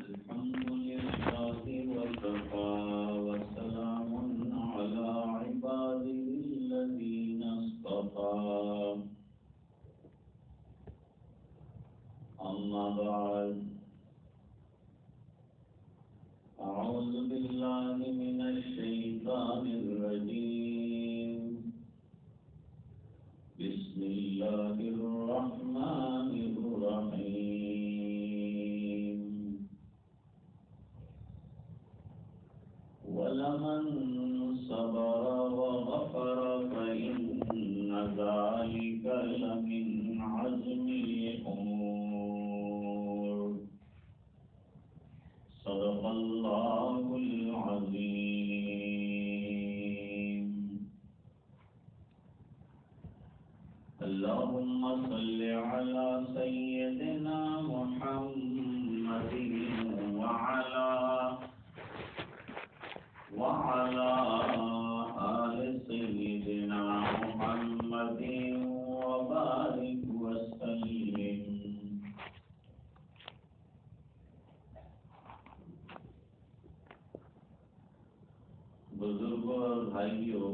الحمد لله وكفى وسلام على عباده الذين اصطفى أما بعد أعوذ بالله من الشيطان الرجيم بسم الله الرحمن الرحيم ولمن صبر وغفر فإن ذلك لمن عزم الأمور صدق الله العظيم اللهم صل على سيدنا محمد وعلى آل سيدنا محمد وبارك وسلم. بزرگوں اور بھائیوں،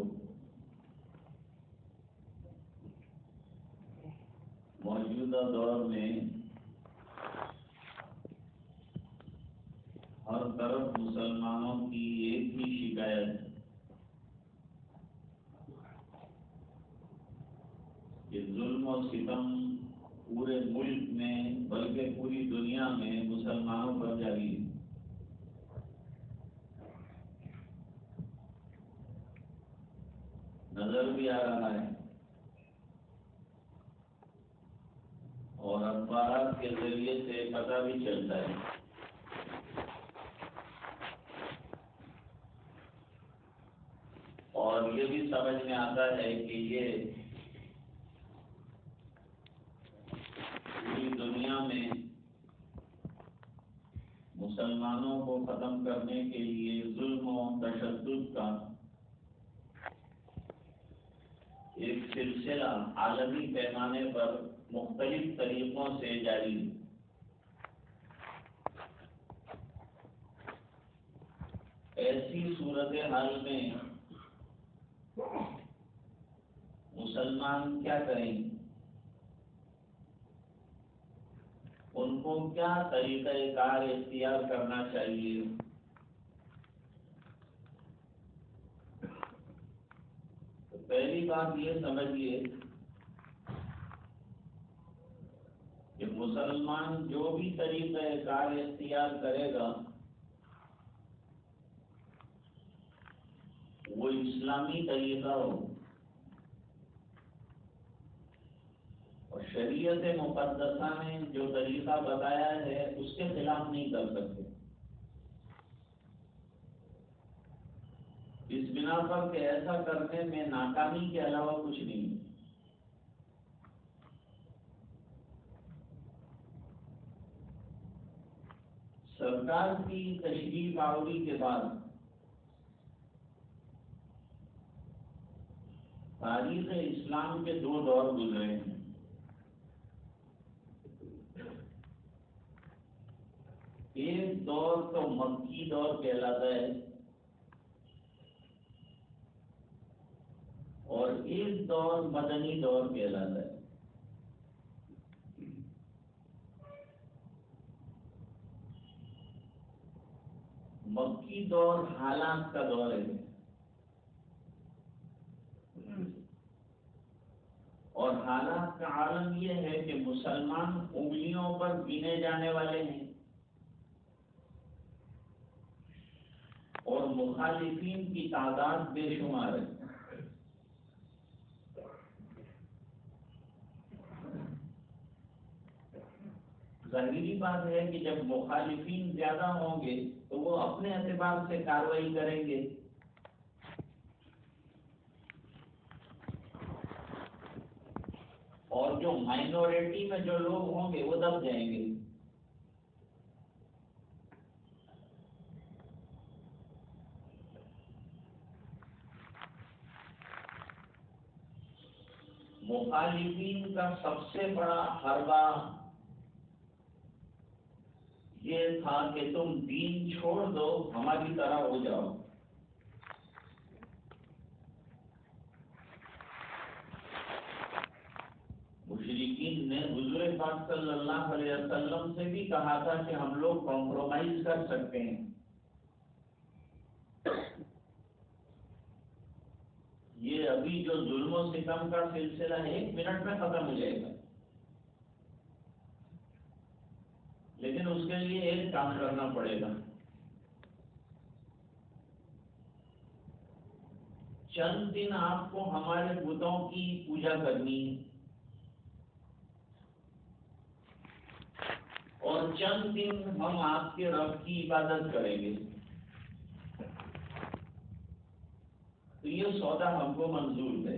موجودہ دور میں ہر طرف مسلمانوں کی ایک ہی شکایت کہ ظلم و ستم پورے ملک میں بلکہ پوری دنیا میں مسلمانوں پر جاری ہے. نظر بھی آ رہا ہے اور اخبارات کے ذریعے سے پتہ بھی چلتا ہے. اور یہ بھی سمجھ میں آتا ہے کہ یہ پوری دنیا میں مسلمانوں کو ختم کرنے کے لیے ظلم و تشدد کا ایک سلسلہ عالمی پیمانے پر مختلف طریقوں سے جاری ہے. ایسی صورتحال میں مسلمان کیا کریں؟ ان کو کیا طریقہ کار اختیار کرنا چاہیے؟ تو پہلی بات یہ سمجھیے کہ مسلمان جو بھی طریقہ کار اختیار کرے گا وہ اسلامی طریقہ ہو اور شریعت مقدسہ نے جو طریقہ بتایا ہے اس کے خلاف نہیں کر سکتے. اس بنا پر کہ ایسا کرنے میں ناکامی کے علاوہ کچھ نہیں. سرکار کی تشریف آوری کے بعد تاریخ اسلام کے دو دور گزرے ہیں. ایک دور تو مکی دور کہلاتا ہے اور ایک دور مدنی دور کہلاتا ہے. مکی دور حالات کا دور ہے اور حالات کا عالم یہ ہے کہ مسلمان انگلیوں پر گنے جانے والے ہیں اور مخالفین کی تعداد بے شمار ہے. ظاہری بات ہے کہ جب مخالفین زیادہ ہوں گے تو وہ اپنے اعتبار سے کارروائی کریں گے اور جو مائنورٹی میں جو لوگ ہوں گے وہ دب جائیں گے. مخالفین کا سب سے بڑا حربہ یہ تھا کہ تم دین چھوڑ دو، ہماری طرح ہو جاؤ۔ مشرکین نے حضور پاک صلی اللہ علیہ وسلم سے بھی کہا تھا کہ ہم لوگ کمپرومائز کر سکتے ہیں، یہ ابھی جو ظلم و ستم کا سلسلہ ہے 1 منٹ میں ختم ہو جائے گا، لیکن اس کے لیے ایک کام کرنا پڑے گا۔ چند دن آپ کو ہمارے بتوں کی پوجا کرنی ہے، اور چند دن ہم آپ کے رب کی عبادت کریں گے۔ تو یہ سودا ہم کو منظور ہے۔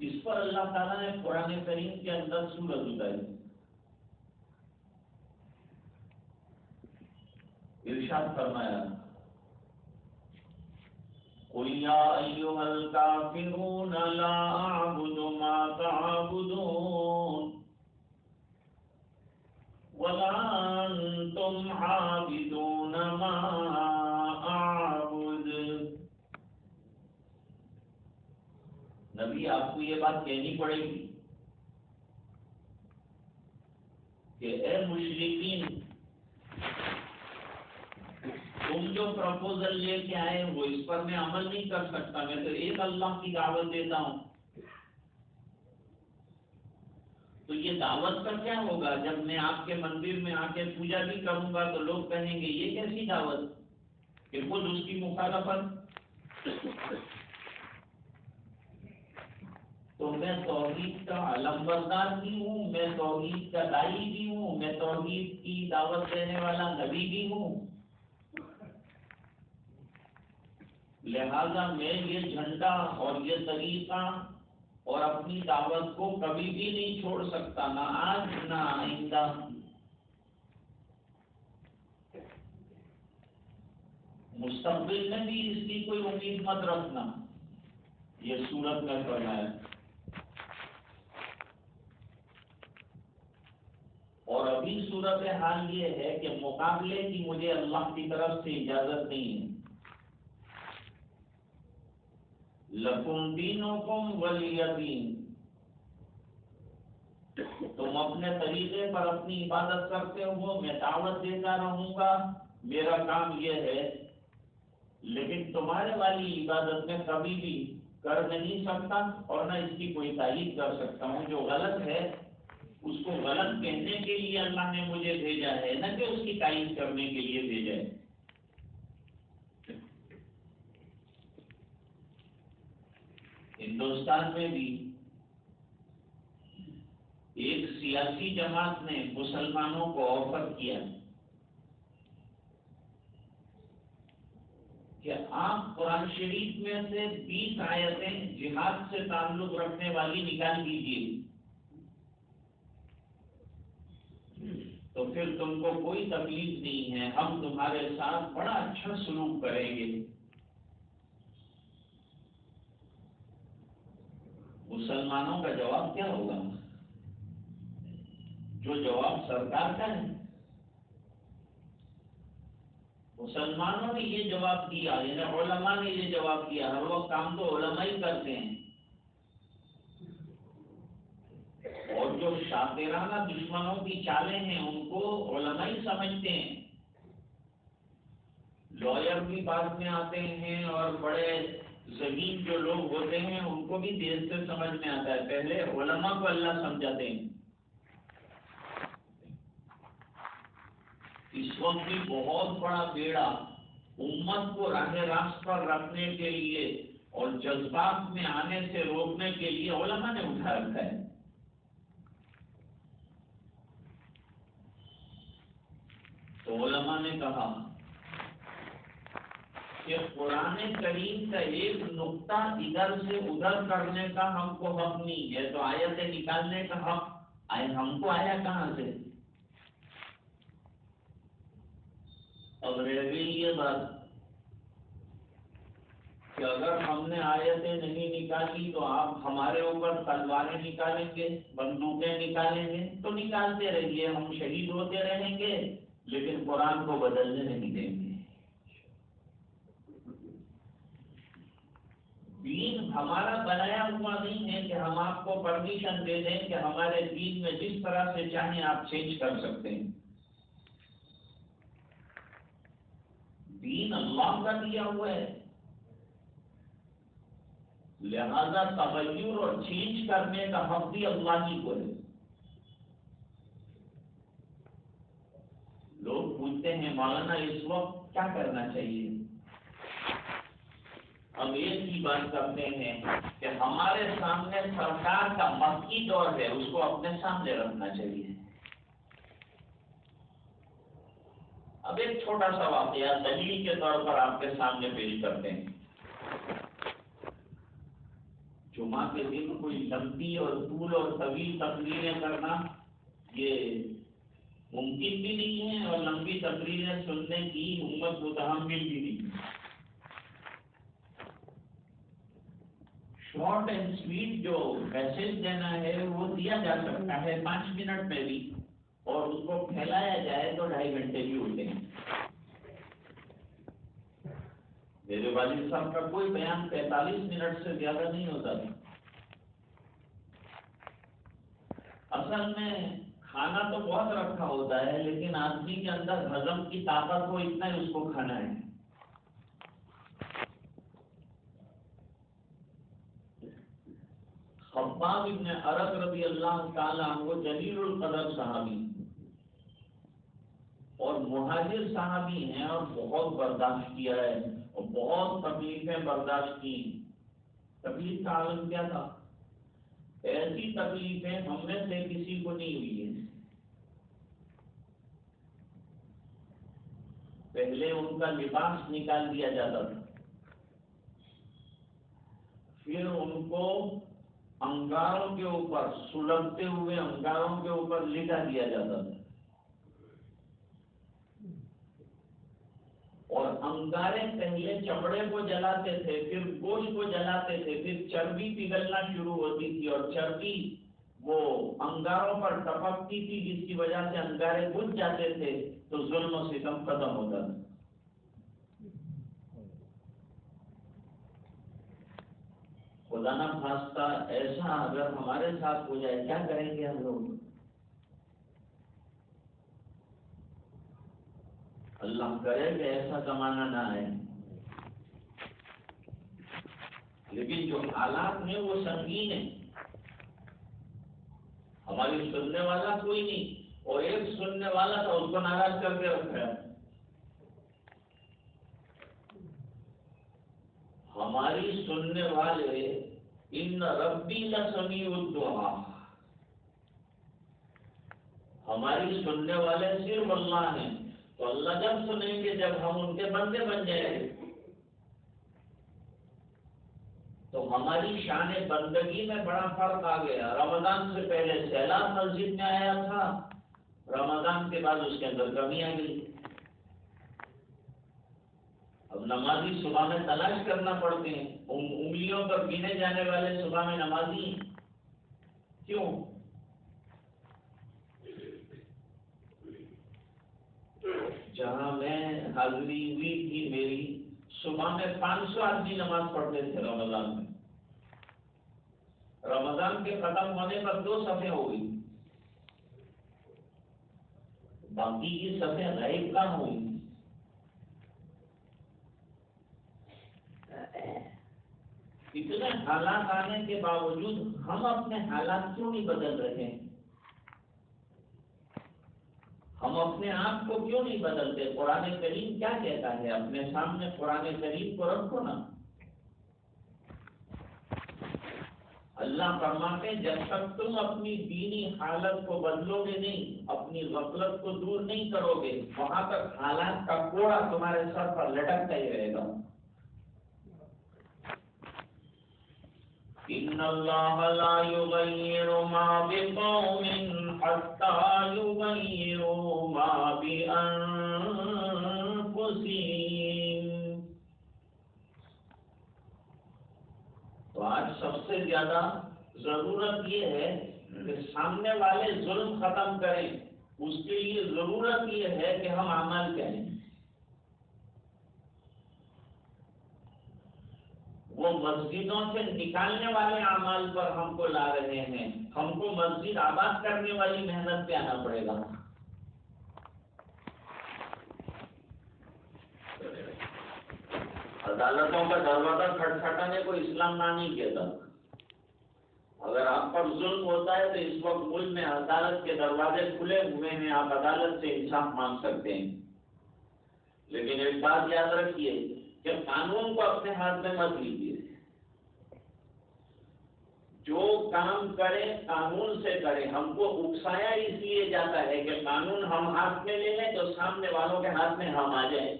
اس پر اللہ تعالیٰ نے قرآن کریم کے اندر سورت اتاری، ارشاد فرمایا قُلْ يَا أَيُّهَا الْكَافِرُونَ لَا أَعْبُدُ مَا تَعْبُدُونَ وَلَا أَنْتُمْ عَابِدُونَ مَا أَعْبُدُ۔ نبی آپ کو یہ بات کہنی پڑے گی کہ اے مشرکین، تم جو پرپوزل لے کے آئے وہ اس پر میں عمل نہیں کر سکتا، میں تو ایک اللہ کی دعوت دیتا ہوں۔ تو یہ دعوت کا کیا ہوگا؟ جب میں آپ کے مندر میں آ کے پوجا بھی کروں گا تو لوگ کہیں گے یہ کیسی دعوت، کہ خود اس کی مخالفت۔ تو میں توحید کا علمبردار بھی ہوں، میں توحید کا داعی بھی ہوں، میں توحید کی دعوت دینے والا نبی بھی ہوں، لہذا میں یہ جھنڈا اور یہ طریقہ اور اپنی دعوت کو کبھی بھی نہیں چھوڑ سکتا، نہ آج نہ آئندہ۔ مستقبل میں بھی اس کی کوئی امید مت رکھنا، یہ سورت میں فرمایا۔ اور ابھی صورت حال یہ ہے کہ مقابلے کی مجھے اللہ کی طرف سے اجازت نہیں ہے۔ لَكُمْ دِينُكُمْ وَلِيَ دِينِ، تم اپنے طریقے پر اپنی عبادت کرتے ہو، میں دعوت دیتا رہوں گا، میرا کام یہ ہے، لیکن تمہارے والی عبادت میں کبھی بھی کر نہیں سکتا اور نہ اس کی کوئی تائید کر سکتا ہوں۔ جو غلط ہے اس کو غلط کہنے کے لیے اللہ نے مجھے بھیجا ہے، نہ کہ اس کی تائید کرنے کے لیے بھیجا ہے۔ ہندوستان میں بھی ایک سیاسی جماعت نے مسلمانوں کو آفر کیا کہ آپ قرآن شریف میں سے 20 آیتیں جہاد سے تعلق رکھنے والی نکال دیجیے، تو پھر تم کو کوئی تکلیف نہیں ہے، ہم تمہارے ساتھ بڑا اچھا سلوک کریں گے۔ مسلمانوں کا جواب کیا ہوگا؟ جو جواب سرکار کا ہے۔ مسلمانوں نے یہ جواب دیا، یعنی علماء نے یہ جواب دیا، ہر وقت کام تو علماء ہی کرتے ہیں، اور جو شاطرانہ دشمنوں کی چالیں ہیں ان کو علماء ہی سمجھتے ہیں۔ لائر بھی بعد میں آتے ہیں اور بڑے ذہین جو لوگ ہوتے ہیں ان کو بھی دیر سے سمجھ میں آتا ہے، پہلے علماء کو اللہ سمجھاتے ہیں۔ اس وقت بھی بہت بڑا بیڑا امت کو راہ راست پر رکھنے کے لیے اور جذبات میں آنے سے روکنے کے لیے علماء نے اٹھا رکھا ہے۔ تو علماء نے کہا کہ قرآن کریم کا ایک نقطہ ادھر سے ادھر کرنے کا ہم کو حق نہیں ہے، تو آیتیں نکالنے کا حق ہم کو آیا کہاں سے؟ اب رہ گئی یہ بات کہ اگر ہم نے آیتیں نہیں نکالی تو آپ ہمارے اوپر تلواریں نکالیں گے، بندوقیں نکالیں گے، تو نکالتے رہیے، ہم شہید ہوتے رہیں گے، لیکن قرآن کو بدلنے نہیں دیں گے۔ دین ہمارا بنایا ہوا نہیں ہے کہ ہم آپ کو پرمیشن دے دیں کہ ہمارے دین میں جس طرح سے چاہیں آپ چینج کر سکتے ہیں۔ دین اللہ کا دیا ہوا ہے، لہذا تغیر اور چینج کرنے کا حق بھی اللہ ہی کو ہے۔ لوگ پوچھتے ہیں مولانا اس وقت کیا کرنا چاہیے؟ ہم ایک ہی بات کرتے ہیں کہ ہمارے سامنے سرکار کا مکی دور ہے، اس کو اپنے سامنے رکھنا چاہیے۔ اب ایک چھوٹا سا واقعہ دلیل کے طور پر آپ کے سامنے پیش کرتے ہیں۔ جمعہ کے دن کوئی لمبی اور طول اور طویل تقریریں کرنا یہ ممکن بھی نہیں ہے، اور لمبی تقریریں سننے کی امت متحمل بھی نہیں ہے۔ شارٹ اینڈ سویٹ جو میسج دینا ہے وہ دیا جا سکتا ہے 5 منٹ میں بھی، اور اس کو پھیلایا جائے تو 2.5 گھنٹے بھی ہوتے ہیں۔ میرے والد صاحب کا کوئی بیان 45 منٹ سے زیادہ نہیں ہوتا تھا۔ اصل میں کھانا تو بہت رکھا ہوتا ہے، لیکن آدمی کے اندر ہضم کی طاقت ہو اتنا ہی اس کو کھانا ہے۔ خباب ابن ارد رضی اللہ تعالیٰ عنہ جلیل القدر صحابی اور مہاجر صحابی ہیں، اور بہت برداشت کیا ہے اور بہت تکلیفیں برداشت کی۔ تکلیف کا عالم کیا تھا؟ ایسی تکلیفیں ہم میں سے کسی کو نہیں ہوئی ہیں۔ پہلے ان کا لباس نکال دیا جاتا تھا، پھر ان کو انگاروں کے اوپر، سلگتے ہوئے انگاروں کے اوپر لٹا دیا جاتا تھا، اور انگارے پہلے چمڑے کو جلاتے تھے، پھر گوشت کو جلاتے تھے، پھر چربی پگھلنا شروع ہوتی تھی، اور چربی وہ انگاروں پر ٹپکتی تھی، جس کی وجہ سے انگارے بجھ جاتے تھے، تو ظلم و ستم ختم ہوتا تھا۔ خدا نہ خواستہ ایسا اگر ہمارے ساتھ ہو جائے، کیا کریں گے ہم لوگ؟ اللہ کرے کہ ایسا زمانہ نہ آئے، لیکن جو حالات ہیں وہ سنگین ہیں۔ ہماری سننے والا کوئی نہیں، اور ایک سننے والا تھا، اس کو ناراض کر کے رکھا ہے۔ ہماری سننے والے ان ربی لسمیع الدعا، ہماری سننے والے صرف اللہ ہیں، تو اللہ جب سنیں گے جب ہم ان کے بندے بن جائیں گے، تو ہماری شان بندگی میں بڑا فرق آ گیا۔ رمضان سے پہلے سیلاب مسجد میں آیا تھا، رمضان کے بعد اس کے اندر کمی آ گئی۔ اب نمازی صبح میں تلاش کرنا پڑتے ہیں، انگلیوں پر گنے جانے والے صبح میں نمازی ہیں۔ کیوں؟ جہاں میں حاضری ہوئی تھی میری، صبح میں 500 آدمی نماز پڑھتے تھے رمضان میں۔ رمضان کے ختم ہونے پر 2 صفیں ہو گئی، باقی کی صفیں غائب کہاں ہوئی؟ اتنے حالات آنے کے باوجود ہم اپنے حالات کیوں نہیں بدل رہے ہیں؟ ہم اپنے آپ کو کیوں نہیں بدلتے؟ قرآن کریم کیا کہتا ہے؟ اپنے سامنے قرآن کریم کو رکھو نا۔ اللہ فرماتے ہیں جب تک تم اپنی دینی حالت کو بدلو گے نہیں، اپنی غفلت کو دور نہیں کرو گے، وہاں تک حالات کا کوڑا تمہارے سر پر لٹکتا ہی رہے گا۔ ان اللہ لا یغیر ما بقوم حتی یغیروا ما بانفسہم۔ آج سب سے زیادہ ضرورت یہ ہے کہ سامنے والے ظلم ختم کریں، اس کے لیے ضرورت یہ ہے کہ ہم عمل کریں۔ وہ مسجدوں سے نکالنے والے اعمال پر ہم کو لا رہے ہیں، ہم کو مسجد آباد کرنے والی محنت پہ آنا پڑے گا۔ عدالتوں کا دروازہ کھٹکھٹانے کو اسلام نہ نہیں کہتا۔ اگر آپ پر ظلم ہوتا ہے تو اس وقت ملک میں عدالت کے دروازے کھلے ہوئے ہیں، آپ عدالت سے انصاف مانگ سکتے ہیں، لیکن ایک بات یاد رکھیے کہ قانون کو اپنے ہاتھ میں مت لیجیے۔ جو کام کرے قانون سے کرے۔ ہم کو اکسایا اس لیے جاتا ہے کہ قانون ہم ہاتھ میں لے لیں تو سامنے والوں کے ہاتھ میں ہم آ جائیں،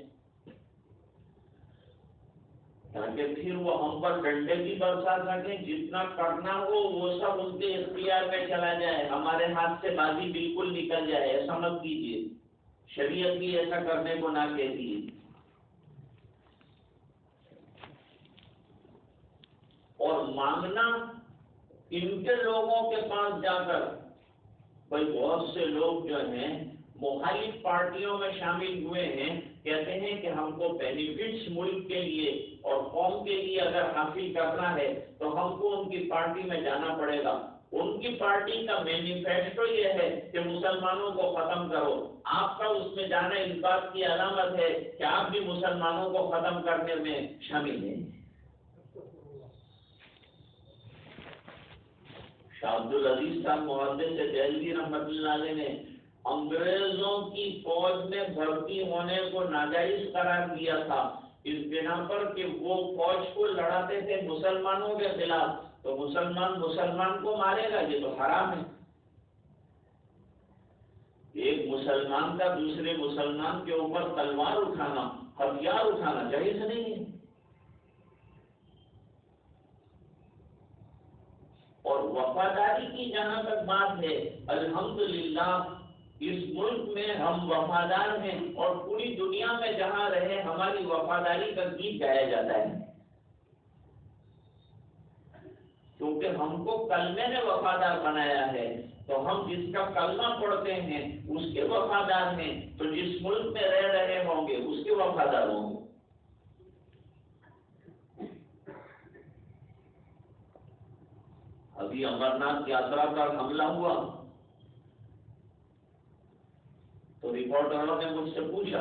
تاکہ پھر وہ ہم پر ڈنڈے بھی برسا سکیں، جتنا کرنا ہو وہ سب ان کے اختیار میں چلا جائے، ہمارے ہاتھ سے بازی بالکل نکل جائے۔ ایسا مت کیجیے، شریعت بھی ایسا کرنے کو نہ کہتی ہے۔ اور مانگنا ان کے لوگوں کے پاس جا کر، بھائی بہت سے لوگ جو ہیں مخالف پارٹیوں میں شامل ہوئے ہیں، کہتے ہیں کہ ہم کو بینیفٹس ملک کے لیے اور قوم کے لیے اگر حاصل کرنا ہے تو ہم کو ان کی پارٹی میں جانا پڑے گا۔ ان کی پارٹی کا مینیفیسٹو یہ ہے کہ مسلمانوں کو ختم کرو۔ آپ کا اس میں جانا اس بات کی علامت ہے کہ آپ بھی مسلمانوں کو ختم کرنے میں شامل ہیں۔ شاہ عبدالعزیز صاحب محدث دہلوی رحمۃ اللہ علیہ نے انگریزوں کی فوج میں بھرتی ہونے کو ناجائز قرار دیا تھا، اس بنا پر کہ وہ فوج کو لڑاتے تھے مسلمانوں کے خلاف، تو مسلمان کو مارے گا، یہ تو حرام ہے۔ ایک مسلمان کا دوسرے مسلمان کے اوپر تلوار اٹھانا، ہتھیار اٹھانا جائز نہیں ہے۔ اور وفاداری کی جہاں تک بات ہے، الحمدللہ اس ملک میں ہم وفادار ہیں، اور پوری دنیا میں جہاں رہے ہماری وفاداری کا گیت گایا جاتا ہے، کیونکہ ہم کو کلمے نے وفادار بنایا ہے۔ تو ہم جس کا کلمہ پڑھتے ہیں اس کے وفادار ہیں، تو جس ملک میں رہ رہے ہوں گے اس کے وفادار ہوں گے۔ ابھی امرناتھ یاترا پر حملہ ہوا تو رپورٹروں نے مجھ سے پوچھا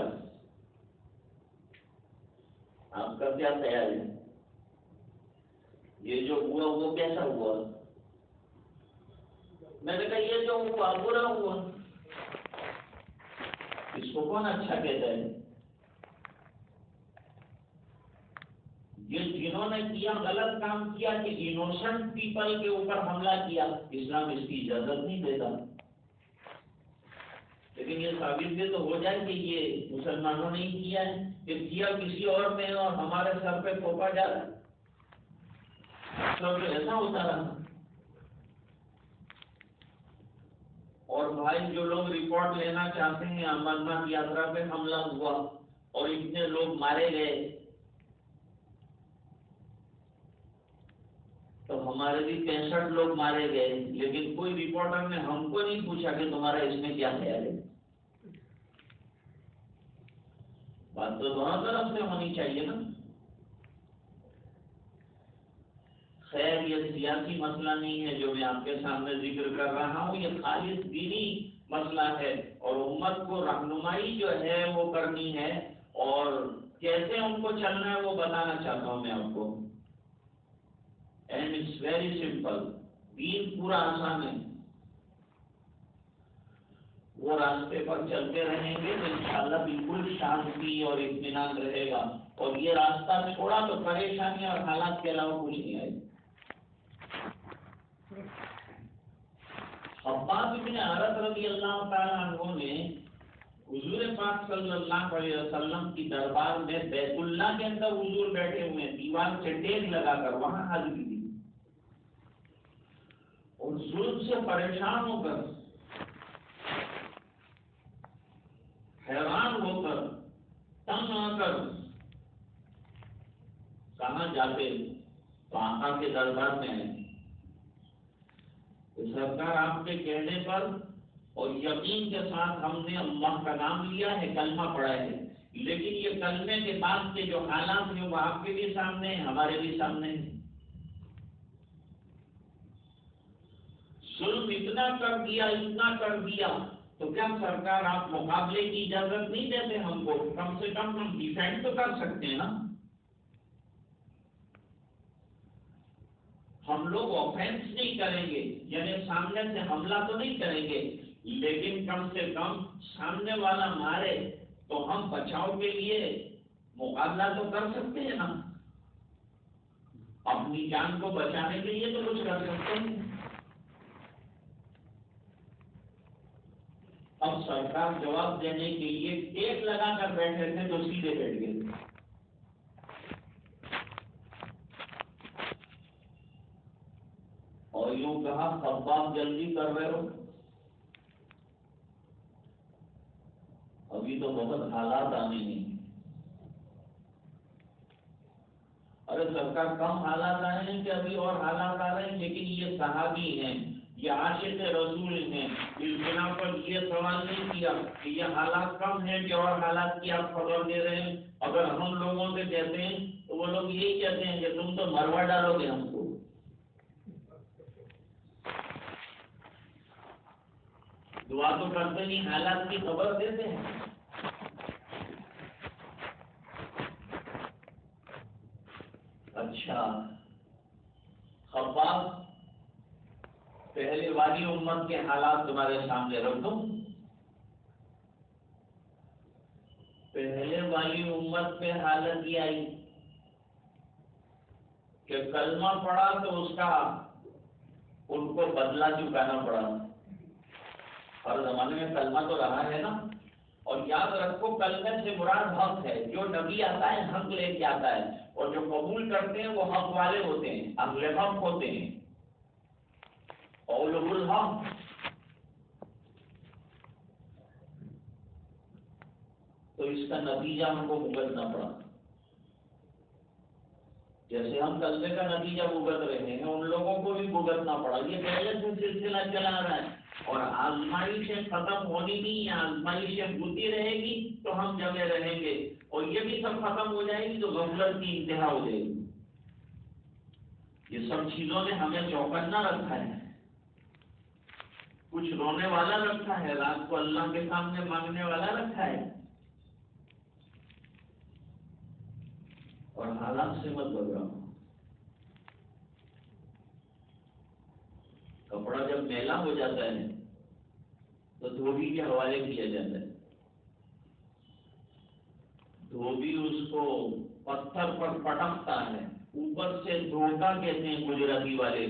آپ کا کیا خیال ہے، یہ جو ہوا وہ کیسا ہوا؟ میں نے کہا یہ جو ہوا برا ہوا، اس کو کون اچھا کہتا ہے؟ یہ جنہوں نے کیا غلط کام کیا کہ انوسنٹ پیپل کے اوپر حملہ کیا، اسلام اس کی اجازت نہیں دیتا، لیکن یہ ثابت بھی تو ہو جائے کہ یہ مسلمانوں نے ہی کیا ہے، کہ کیا کسی اور نے اور ہمارے سر پہ تھوپا جا رہا ہے، تو ایسا ہوتا رہا۔ اور بھائی جو لوگ رپورٹ لینا چاہتے ہیں، امرناتھ یاترا پہ حملہ ہوا اور اتنے لوگ مارے گئے، تو ہمارے بھی 65 لوگ مارے گئے، لیکن کوئی رپورٹر نے ہم کو نہیں پوچھا کہ تمہارا اس میں کیا خیال ہے۔ بات تو دونوں طرف سے ہونی چاہیے نا۔ خیر یہ سیاسی مسئلہ نہیں ہے جو میں آپ کے سامنے ذکر کر رہا ہوں، یہ خالص دینی مسئلہ ہے، اور امت کو رہنمائی جو ہے وہ کرنی ہے، اور کیسے ان کو چلنا ہے وہ بتانا چاہتا ہوں میں آپ کو۔ اینڈ اٹس ویری سمپل، دین پورا آسان ہے۔ وہ راستے پر چلتے رہیں گے تو انشاءاللہ بالکل شانتی اور اطمینان رہے گا، اور یہ راستہ چھوڑا تو پریشانی اور حالات کے علاوہ کچھ نہیں آئے۔ خباب بن عرط رضی اللہ تعالیٰ عنہ نے حضور پاک صلی اللہ علیہ وسلم کی دربار میں بیت اللہ کے اندر حضور بیٹھے ہوئے ہیں، دیوار سے ٹیک لگا کر وہاں حاضری دی، اور ظلم سے پریشان ہو کر، حیران ہو کر، تنگ آ کر کہاں جاتے تو آقا کے دربار میں آئے تو سرکار آپ کے کہنے پر اور یقین کے ساتھ ہم نے اللہ کا نام لیا ہے، کلمہ پڑھا ہے، لیکن یہ کلمے کے بعد کے جو حالات ہیں وہ آپ کے بھی سامنے ہیں، ہمارے بھی سامنے ہیں۔ ظلم اتنا کر دیا، اتنا کر دیا، تو کیا سرکار آپ مقابلے کی اجازت نہیں دیتے ہم کو؟ کم سے کم ہم ڈیفینڈ تو کر سکتے ہیں نا۔ ہم لوگ آفینس نہیں کریں گے، یعنی سامنے سے حملہ تو نہیں کریں گے، لیکن کم سے کم سامنے والا مارے تو ہم بچاؤ کے لیے مقابلہ تو کر سکتے ہیں نا، اپنی جان کو بچانے کے لیے تو کچھ کر سکتے ہیں۔ اب سرکار جواب دینے کے لیے ٹیک لگا کر بیٹھے تھے تو سیدھے بیٹھ گئے، اور یوں کہا خباب جلدی کر رہے ہو، ابھی تو بہت حالات آنے ہیں۔ ارے سرکار کم حالات آئے ہیں کہ ابھی اور حالات آ رہے ہیں، لیکن یہ صحابی ہیں، یہ عاشق رسول ہیں، اس بنا پر یہ سوال نہیں کیا کہ یہ حالات کم ہیں کہ اور حالات کی آپ خبر دے رہے ہیں۔ اگر ہم لوگوں سے کہتے ہیں تو وہ لوگ یہی کہتے ہیں کہ تم تو مروا ڈالو گے ہم کو۔ دعا تو کرتے نہیں، حالات کی خبر دیتے ہیں۔ اچھا خباب، پہلے والی امت کے حالات تمہارے سامنے رکھ دوں۔ پہلے والی امت پہ حالت یہ آئی کہ کلمہ پڑا تو اس کا ان کو بدلہ چکانا پڑا۔ ہر زمانے میں کلمہ تو رہا ہے نا، اور یاد رکھو کلمے سے مراد حق ہے، جو نبی آتا ہے حق لے کے آتا ہے، اور جو قبول کرتے ہیں وہ حق والے ہوتے ہیں، اہل حق ہوتے ہیں، اولو الحق۔ تو اس کا نتیجہ ہم کو بھگتنا پڑا، جیسے ہم کلمے کا نتیجہ بھگت رہے ہیں ان لوگوں کو بھی بھگتنا پڑا۔ یہ پہلے سے سلسلہ چلا رہا ہے، اور آزمائشیں ختم ہونی نہیں، آزمائشیں ہوتی رہے گی تو ہم جمے رہیں گے، اور یہ بھی سب ختم ہو جائے گی تو غفلت کی انتہا ہو جائے گی۔ یہ سب چیزوں نے ہمیں چوکنا رکھا ہے، کچھ رونے والا رکھا ہے، رات کو اللہ کے سامنے مانگنے والا رکھا ہے، اور حالات سے مت گھبراؤ۔ کپڑا جب میلا ہو جاتا ہے تو دھوبی کے حوالے کیا جاتا ہے، دھوبی اس کو پتھر پر پٹکتا ہے، اوپر سے دھوکا کہتے ہیں گجراتی والے،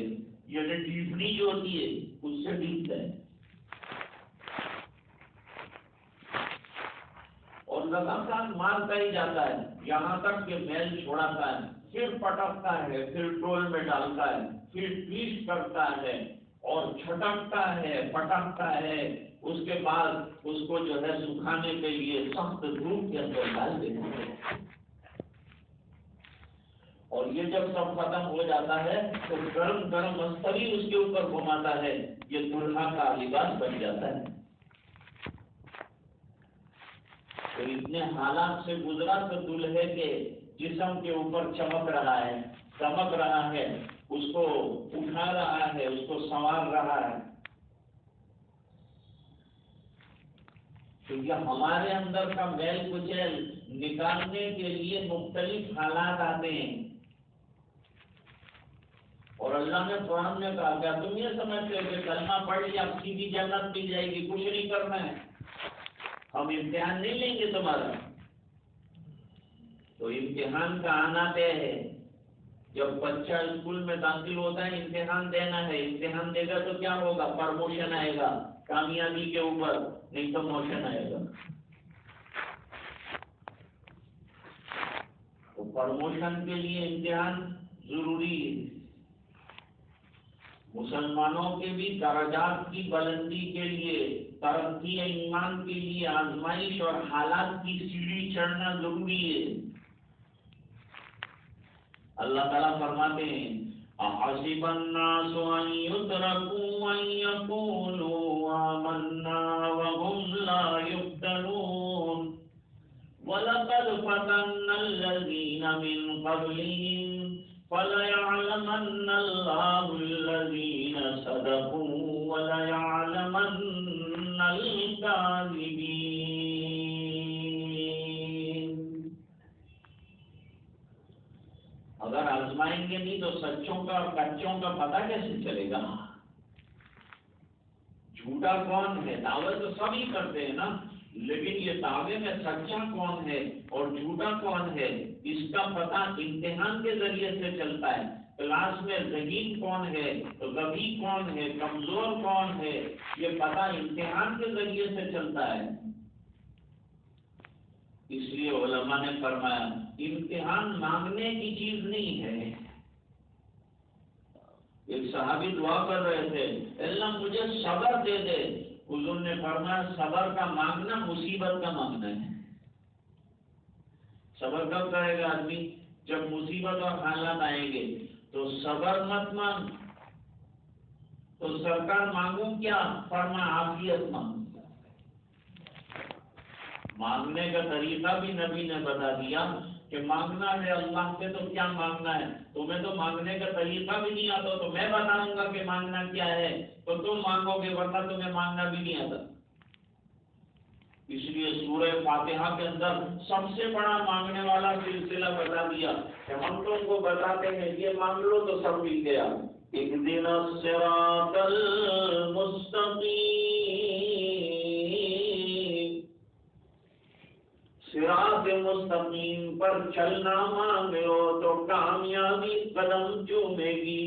یہ ٹیپنی جو ہوتی ہے اس سے ٹیپتا ہے، اور لگاتار مارتا ہی جاتا ہے یہاں تک کہ میل چھوڑاتا ہے، پھر پٹکتا ہے، پھر ٹول میں ڈالتا ہے، پھر ٹویسٹ کرتا ہے اور چھٹکتا ہے، پٹکتا ہے، اس کے بعد اس کو جو ہے سکھانے کے لیے سخت دھوپ کے اندر ڈال دیتے ہیں، اور یہ جب سب ختم ہو جاتا ہے تو گرم گرم استری اس کے اوپر گھماتا ہے، یہ دلہا کا لباس بن جاتا ہے۔ تو اتنے حالات سے گزرا تو دلہے کے جسم کے اوپر چمک رہا ہے، چمک رہا ہے، اس کو اٹھا رہا ہے، اس کو سنوار رہا ہے۔ تو یہ ہمارے اندر کا میل کچیل نکالنے کے لیے مختلف حالات آتے ہیں، اور اللہ نے قرآن میں کہا کیا تم یہ سمجھتے ہو کہ کلمہ پڑھ لیا اب سیدھی جنت مل جائے گی؟ کچھ نہیں کرنا ہے، ہم امتحان نہیں لیں گے تمہارا۔ تو امتحان کا آنا طے ہے، جب بچہ اسکول میں داخل ہوتا ہے امتحان دینا ہے، امتحان دے گا تو کیا ہوگا؟ پرموشن آئے گا کامیابی کے اوپر، نہیں تو موشن آئے گا۔ تو پرموشن کے لیے امتحان ضروری ہے، مسلمانوں کے بھی درجات کی بلندی کے لیے، ترقی ایمان کے لیے آزمائش اور حالات کی سیڑھی چڑھنا ضروری ہے۔ اللہ تعالیٰ فرماتے ہیں احسب الناس ان يتركوا ان يقولوا آمنا وهم لا يفتنون وَلَقَدْ فَتَنَّا الَّذِينَ مِنْ قَبْلِهِمْ فَلَيَعْلَمَنَّ اللَّهُ الَّذِينَ صَدَقُوا وَلَيَعْلَمَنَّ الْكَاذِبِينَ۔ اگر آزمائیں گے نہیں تو سچوں کا اور کچوں کا پتہ کیسے چلے گا؟ جھوٹا کون ہے؟ دعوے تو سبھی کرتے ہیں نا، لیکن یہ دعوے میں سچا کون ہے اور جھوٹا کون ہے اس کا پتہ امتحان کے ذریعے سے چلتا ہے۔ کلاس میں ذہین کون ہے، غبی کون ہے، کمزور کون ہے، یہ پتہ امتحان کے ذریعے سے چلتا ہے۔ اس لیے علماء نے فرمایا امتحان مانگنے کی چیز نہیں ہے۔ ایک صحابی دعا کر رہے تھے اللہ مجھے صبر دے دے، حضور نے فرمایا صبر کا مانگنا مصیبت کا مانگنا ہے۔ صبر کب کرے گا آدمی؟ جب مصیبت اور حالات آئیں گے۔ تو صبر مت مانگ، تو سرکار مانگوں کیا؟ فرمایا عافیت مانگ۔ مانگنے کا طریقہ بھی نبی نے بتا دیا کہ مانگنا ہے اللہ سے تو کیا مانگنا ہے۔ تمہیں تو مانگنے کا طریقہ بھی نہیں آتا تو میں بتاؤں گا کہ مانگنا کیا ہے تو تم مانگو گے، ورنہ تمہیں مانگنا بھی نہیں آتا۔ اس لیے سورہ فاتحہ کے اندر سب سے بڑا مانگنے والا سلسلہ بتا دیا کہ ہم تم کو بتاتے ہیں یہ مانگ لو تو سب مل گیا۔ اہدنا الصراط المستقیم، صراط مستقیم پر چلنا مانگو تو کامیابی قدم چومے گی۔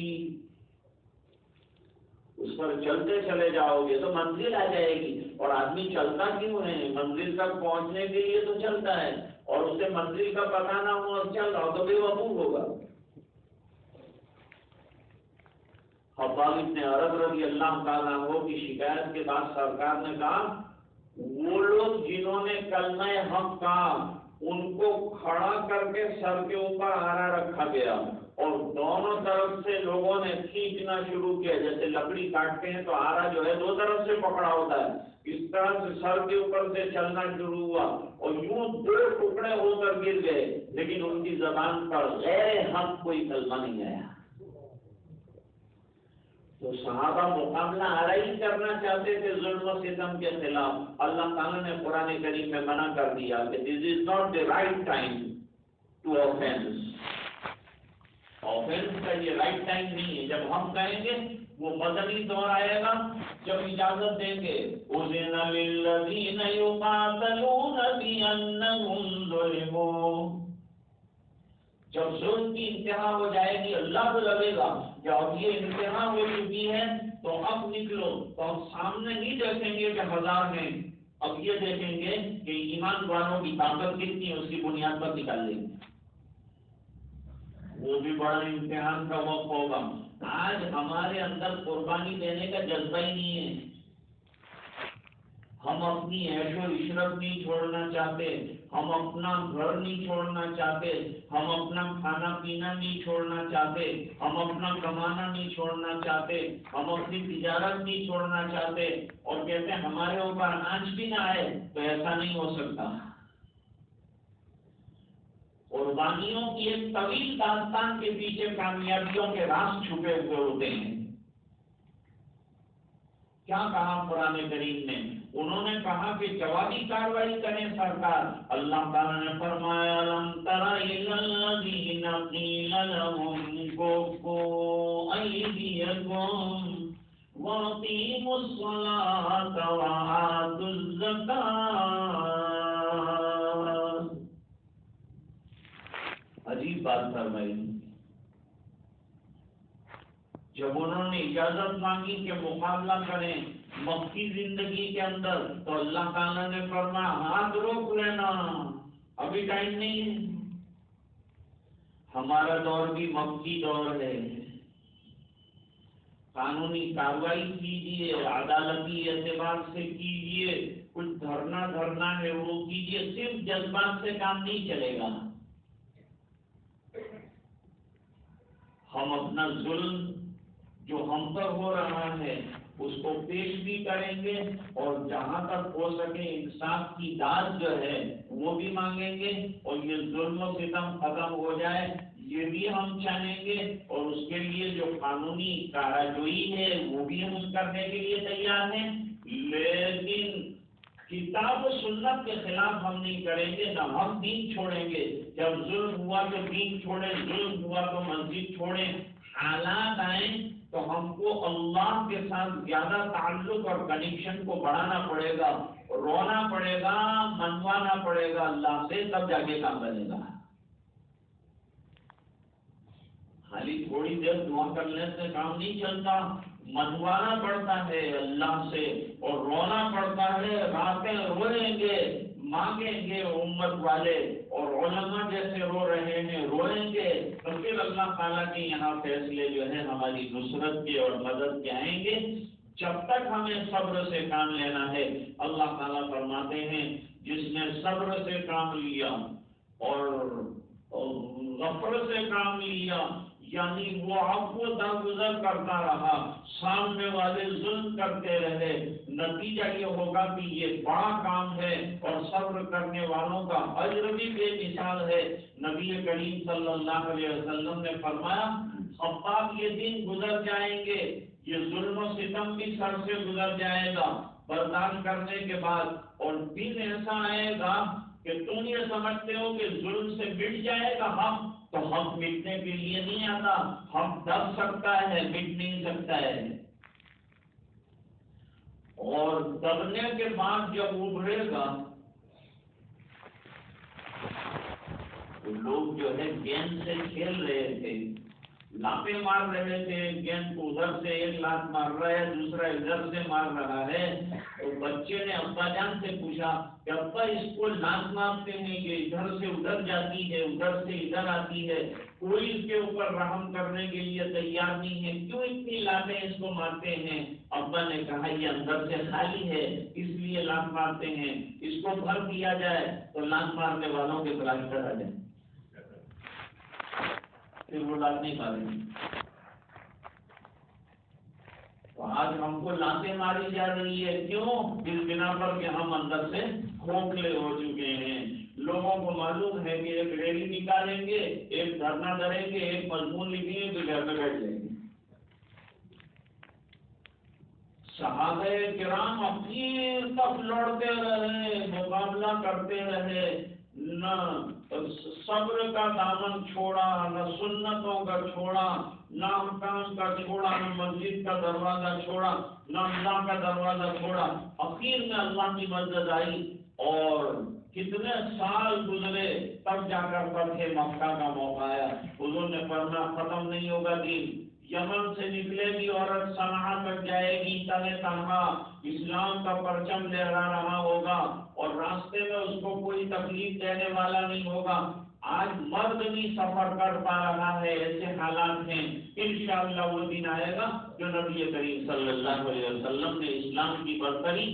اس پر چلتے چلے جاؤ گے تو منزل آ جائے گی۔ اور آدمی چلتا کیوں ہے؟ منزل تک پہنچنے کے لیے تو چلتا ہے، اور اسے منزل کا پتہ نہ ہو اور چل رہا ہو تو بے وقوف ہوگا۔ خباب بن عرب رضی اللہ تعالیٰ عنہ کی شکایت کے بعد سرکار نے کہا وہ لوگ جنہوں نے کلمہ حق کہا ان کو کھڑا کر کے سر کے اوپر آرا رکھا گیا اور دونوں طرف سے لوگوں نے کھینچنا شروع کیا، جیسے لکڑی کاٹتے ہیں تو آرا جو ہے دو طرف سے پکڑا ہوتا ہے، اس طرح سے سر کے اوپر سے چلنا شروع ہوا اور یوں دو ٹکڑے ہو کر گر گئے، لیکن ان کی زبان پر غیر حق کوئی کلمہ نہیں آیا۔ تو صحابہ مقابلہ آرائی کرنا چاہتے تھے ظلم و ستم کے خلاف۔ اللہ تعالیٰ نے قرآن کریم میں منع کر دیا کہ this is not the right time to offence. Offence کا یہ رائٹ ٹائم نہیں ہے۔ جب ہم کہیں گے وہ مدنی دور آئے گا جب اجازت دیں گے اذن للذین یقاتلون بانہم ظلموا، جب ظلم کی انتہا ہو جائے گی اللہ کو لگے گا کہ اب یہ انتہا ہو چکی ہے تو اب نکلو، تو اب سامنے نہیں دیکھیں گے کہ ہزار ہیں، اب یہ دیکھیں گے کہ ایمان والوں کی طاقت کتنی ہے، اس کی بنیاد پر نکال لیں گے۔ وہ بھی بڑا امتحان کا وقت ہوگا۔ آج ہمارے اندر قربانی دینے کا جذبہ ہی نہیں ہے۔ ہم اپنی عیش و عشرت نہیں چھوڑنا چاہتے، ہم اپنا گھر نہیں چھوڑنا چاہتے، ہم اپنا کھانا پینا نہیں چھوڑنا چاہتے، ہم اپنا کمانا نہیں چھوڑنا چاہتے، ہم اپنی تجارت نہیں چھوڑنا چاہتے، اور کہتے ہیں ہمارے اوپر آنچ بھی نہ آئے تو ایسا نہیں ہو سکتا۔ قربانیوں کی ایک طویل داستان کے پیچھے کامیابیوں کے راز چھپے ہوئے ہوتے ہیں۔ کیا کہا قرآن کریم نے؟ انہوں نے کہا کہ جوابی کارروائی کریں سرکار۔ اللہ تعالیٰ نے فرمایا لم تر الی الذین قیل لهم کفوا ایدیکم واقیموا الصلاة وآتوا الزکاة۔ عجیب بات فرمائی۔ جب انہوں نے اجازت مانگی کہ مقابلہ کریں مکی زندگی کے اندر تو اللہ تعالیٰ نے فرمایا ہاتھ روک لینا، ابھی ٹائم نہیں ہے۔ ہمارا دور بھی مکی دور ہے۔ قانونی کارروائی کیجیے، عدالتی اعتبار سے کیجیے، کچھ دھرنا ہے وہ کیجیے، صرف جذبات سے کام نہیں چلے گا۔ ہم اپنا ظلم جو ہم پر ہو رہا ہے اس کو پیش بھی کریں گے، اور جہاں تک ہو سکے انصاف کی داد جو ہے وہ بھی مانگیں گے، اور یہ ظلم و ستم ختم ہو جائے یہ بھی ہم چاہیں گے، اور اس کے لیے جو قانونی کارروائی ہے وہ بھی ہم کرنے کے لیے تیار ہیں، لیکن کتاب و سنت کے خلاف ہم نہیں کریں گے، نہ ہم دین چھوڑیں گے۔ جب ظلم ہوا تو دین چھوڑیں، ظلم ہوا تو مسجد چھوڑیں، حالات آئیں تو ہم کو اللہ کے ساتھ زیادہ تعلق اور کنیکشن کو بڑھانا پڑے گا، رونا پڑے گا، منوانا پڑے گا اللہ سے، تب جا کے کام بنے گا۔ خالی تھوڑی دیر دعا کرنے سے کام نہیں چلتا، منوانا پڑتا ہے اللہ سے، اور رونا پڑتا ہے، راتیں روئیں گے، مانگیں گے امت والے، اور علماء جیسے رو رہے ہیں روئیں گے، تو پھر اللہ تعالیٰ کے یہاں فیصلے جو ہے ہماری نصرت کے اور مدد کے آئیں گے۔ جب تک ہمیں صبر سے کام لینا ہے، اللہ تعالیٰ فرماتے ہیں جس نے صبر سے کام لیا اور غفر سے کام لیا، یعنی وہ عفو درگزر کرتا رہا، سامنے والے ظلم کرتے رہے، نتیجہ یہ ہوگا کہ یہ بڑا کام ہے، اور صبر کرنے والوں کا اجر بھی بے مثال ہے۔ نبی کریم صلی اللہ علیہ وسلم نے فرمایا خطاب یہ دن گزر جائیں گے، یہ ظلم و ستم بھی سر سے گزر جائے گا برداشت کرنے کے بعد، اور دن ایسا آئے گا کہ تم یہ سمجھتے ہو کہ ظلم سے مٹ جائے گا حق، تو حق مٹنے کے لیے نہیں آتا، حق دب سکتا ہے، مٹ نہیں سکتا ہے، اور دبنے کے بعد جب ابھرے گا تو لوگ جو ہے گیند سے کھیل رہے تھے، لاپیں مار رہے تھے، گیند کو ادھر سے ایک لات مار رہا ہے، دوسرا ادھر سے مار رہا ہے، تو بچے نے ابا جان سے پوچھا کہ ابا اس کو لات مارتے ہیں، یہ ادھر سے ادھر جاتی ہے، ادھر سے ادھر آتی ہے، کوئی اس کے اوپر رحم کرنے کے لیے تیار نہیں ہے، کیوں اتنی لاتیں اس کو مارتے ہیں؟ ابا نے کہا یہ اندر سے خالی ہے اس لیے لات مارتے ہیں، اس کو بھر دیا جائے تو لات مارنے والوں کے برابر آ جائے، پھر وہ لات نہیں ماریں گے۔ تو آج ہم کو لاتیں ماری جا رہی ہے، کیوں؟ اس بنا پر کہ ہم اندر سے کھوکھلے ہو چکے ہیں۔ لوگوں کو معلوم ہے کہ ایک ریلی نکالیں گے، ایک دھرنا کریں گے، ایک مضمون لکھیں گے تو گھر میں بیٹھ جائیں گے۔ صحابہ کرام اخیر تک لڑتے رہے، مقابلہ کرتے رہے، نہ صبر کا دامن چھوڑا، نہ سنتوں کا چھوڑا، نہ احکام کا چھوڑا، نہ مسجد کا دروازہ چھوڑا، نہ اللہ کا دروازہ چھوڑا۔ اخیر میں اللہ کی مدد آئی، اور کتنے سال گزرے تب جا کر فتح مکہ کا موقع آیا۔ حضور نے فرمایا ختم نہیں ہوگا دین، یمن سے نکلے گی عورت صنعا تک جائے گی تنہا تنہا، اسلام کا پرچم لہرا رہا ہوگا، اور راستے میں اس کو کوئی تکلیف دینے والا نہیں ہوگا۔ آج مرد بھی سفر کر پا رہا ہے، ایسے حالات ہیں، انشاءاللہ وہ دن آئے گا جو نبی کریم صلی اللہ علیہ وسلم نے اسلام کی برتری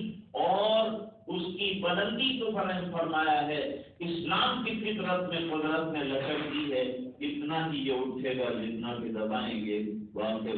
اور اس کی بلندی کو بیان فرمایا ہے۔ اسلام کی فطرت میں قدرت نے لچک دی ہے، اتنا ہی یہ اٹھے گا جتنا کہ دبائیں گے۔ واقعہ